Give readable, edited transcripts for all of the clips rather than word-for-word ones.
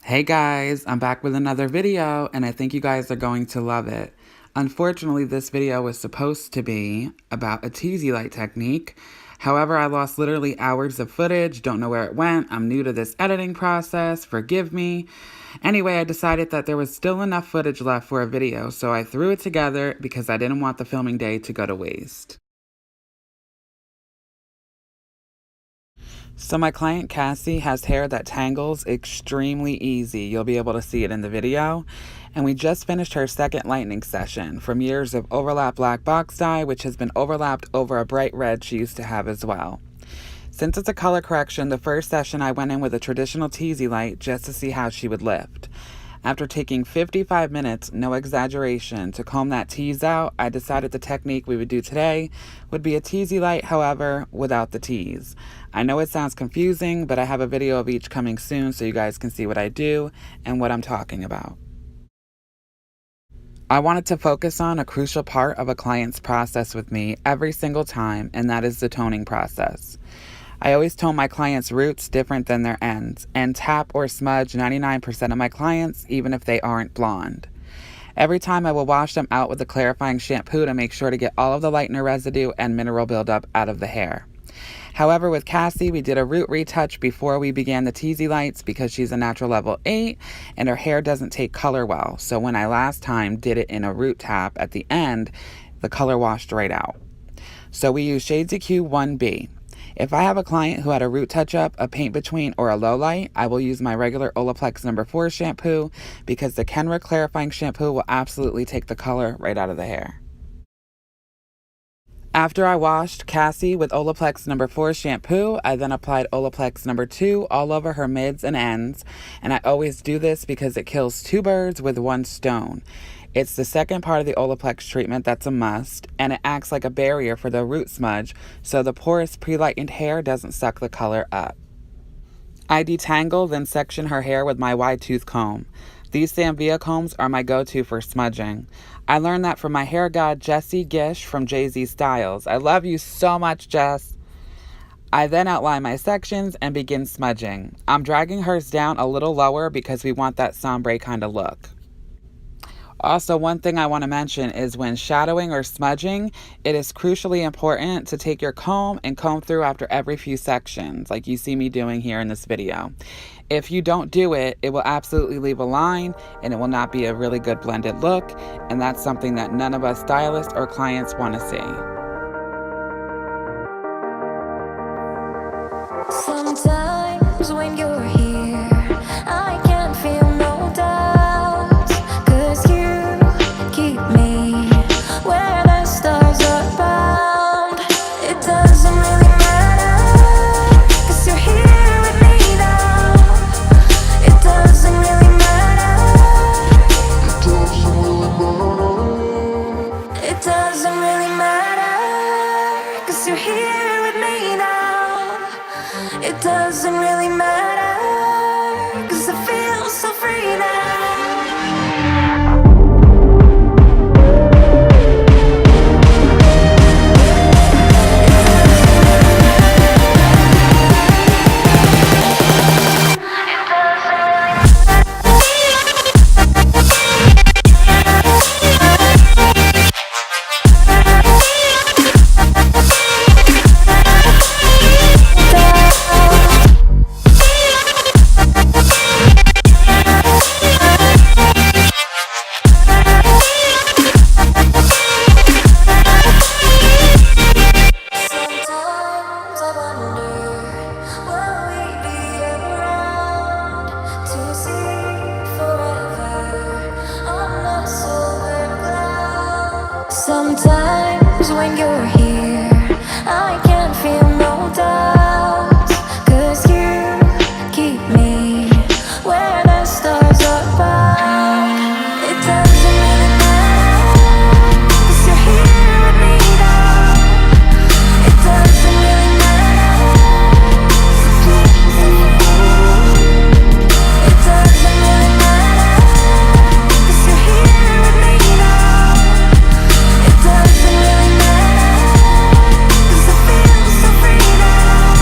Hey guys, I'm back with another video and I think you guys are going to love it. Unfortunately, this video was supposed to be about a Teasy light technique. However, I lost literally hours of footage, don't know where it went. I'm new to this editing process, forgive me. Anyway, I decided that there was still enough footage left for a video, so I threw it together because I didn't want the filming day to go to waste. So my client Cassie has hair that tangles extremely easy. You'll be able to see it in the video. And we just finished her second lightening session from years of overlap black box dye, which has been overlapped over a bright red she used to have as well. Since it's a color correction, the first session I went in with a traditional Teasy light just to see how she would lift. After taking 55 minutes, no exaggeration, to comb that tease out, I decided the technique we would do today would be a Teasy light, however, without the tease. I know it sounds confusing, but I have a video of each coming soon so you guys can see what I do and what I'm talking about. I wanted to focus on a crucial part of a client's process with me every single time, and that is the toning process. I always tone my clients' roots different than their ends, and tap or smudge 99% of my clients, even if they aren't blonde. Every time I will wash them out with a clarifying shampoo to make sure to get all of the lightener residue and mineral buildup out of the hair. However, with Cassie, we did a root retouch before we began the Teasy lights because she's a natural level 8 and her hair doesn't take color well. So when I last time did it in a root tap at the end, the color washed right out. So we use Shades EQ 1B. If I have a client who had a root touch-up, a paint between, or a low light, I will use my regular Olaplex No. 4 shampoo because the Kenra clarifying shampoo will absolutely take the color right out of the hair. After I washed Cassie with Olaplex No. 4 shampoo, I then applied Olaplex No. 2 all over her mids and ends, and I always do this because it kills two birds with one stone. It's the second part of the Olaplex treatment that's a must, and it acts like a barrier for the root smudge so the porous pre-lightened hair doesn't suck the color up. I detangle, then section her hair with my wide tooth comb. These Samvia combs are my go-to for smudging. I learned that from my hair god Jessie Gish from Jay-Z Styles. I love you so much, Jess. I then outline my sections and begin smudging. I'm dragging hers down a little lower because we want that sombre kind of look. Also, one thing I want to mention is when shadowing or smudging, it is crucially important to take your comb and comb through after every few sections, like you see me doing here in this video. If you don't do it, it will absolutely leave a line and it will not be a really good blended look, and that's something that none of us stylists or clients want to see. Sometimes when you're here, I can't feel no doubt, 'cause you keep me where the stars are bound. It doesn't really matter, 'cause you're here with me now. It doesn't really matter. It doesn't really matter, 'cause you're here with me now. It doesn't really matter, 'cause I feel so free now. Sometimes I wonder, will we be around to see forever on the silver cloud? Sometimes when you're here, I can't feel no doubt, 'cause you keep me where the stars are bound. It doesn't really matter, 'cause you're here with me now. It doesn't really matter. It doesn't really matter, 'cause you're here with me now. It doesn't really matter, 'cause I feel so free now.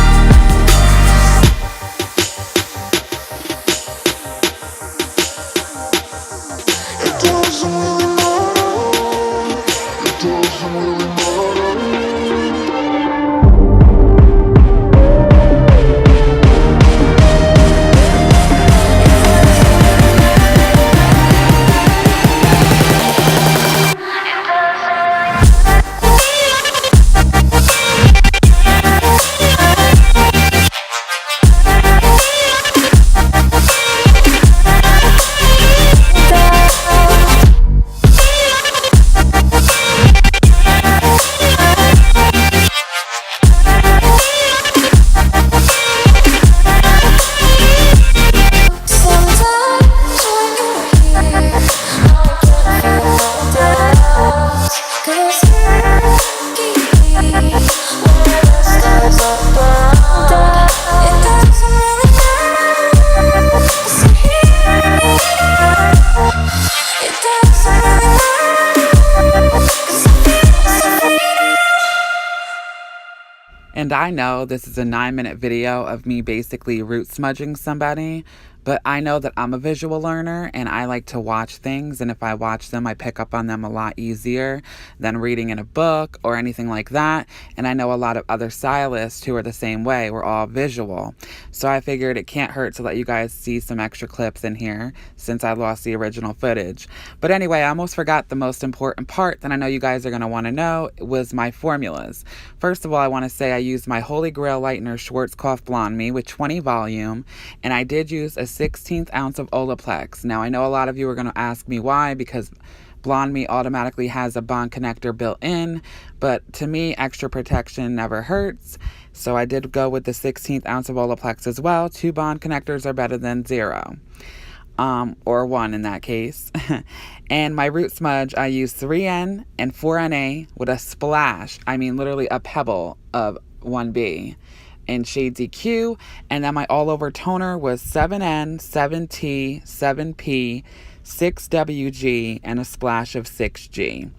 And I know this is a 9-minute video of me basically root smudging somebody, but I know that I'm a visual learner and I like to watch things. And if I watch them, I pick up on them a lot easier than reading in a book or anything like that. And I know a lot of other stylists who are the same way. We're all visual. So I figured it can't hurt to let you guys see some extra clips in here since I lost the original footage. But anyway, I almost forgot the most important part that I know you guys are going to want to know was my formulas. First of all, I want to say I used my Holy Grail Lightener Schwarzkopf Blonde Me with 20 volume, and I did use a 16th ounce of Olaplex. Now, I know a lot of you are going to ask me why, because Blonde Me automatically has a bond connector built in, but to me, extra protection never hurts. So I did go with the 16th ounce of Olaplex as well. 2 bond connectors are better than 0. Or 1 in that case. And my root smudge, I use 3N and 4NA with a splash, I mean literally a pebble of 1B in shade DQ. And then my all over toner was 7N, 7T, 7P, 6WG, and a splash of 6G.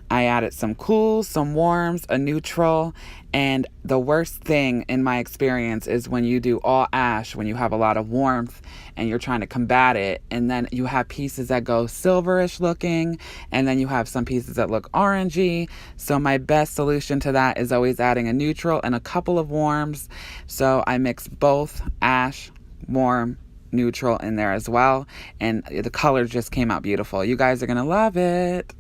I added some cools, some warms, a neutral, and the worst thing in my experience is when you do all ash, when you have a lot of warmth and you're trying to combat it, and then you have pieces that go silverish looking, and then you have some pieces that look orangey. So my best solution to that is always adding a neutral and a couple of warms. So I mix both ash, warm, neutral in there as well, and the color just came out beautiful. You guys are gonna love it.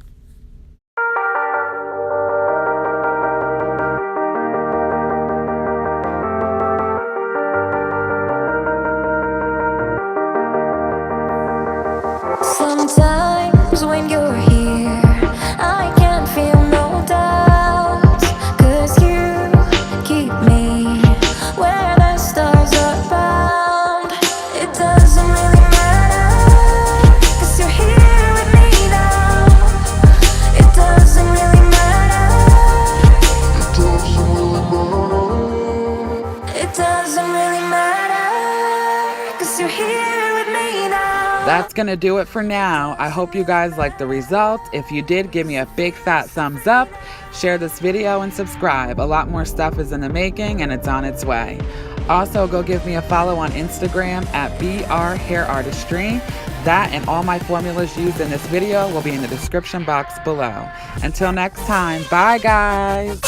Sometimes when you're here, I can't feel no doubts, 'cause you keep me where the stars are bound. It doesn't really matter, 'cause you're here with me now. It doesn't really matter. It doesn't really matter, 'cause you're here with me now. That's going to do it for now. I hope you guys liked the result. If you did, give me a big fat thumbs up, share this video, and subscribe. A lot more stuff is in the making and it's on its way. Also, go give me a follow on Instagram at BR Hair Artistry. That and all my formulas used in this video will be in the description box below. Until next time, bye guys.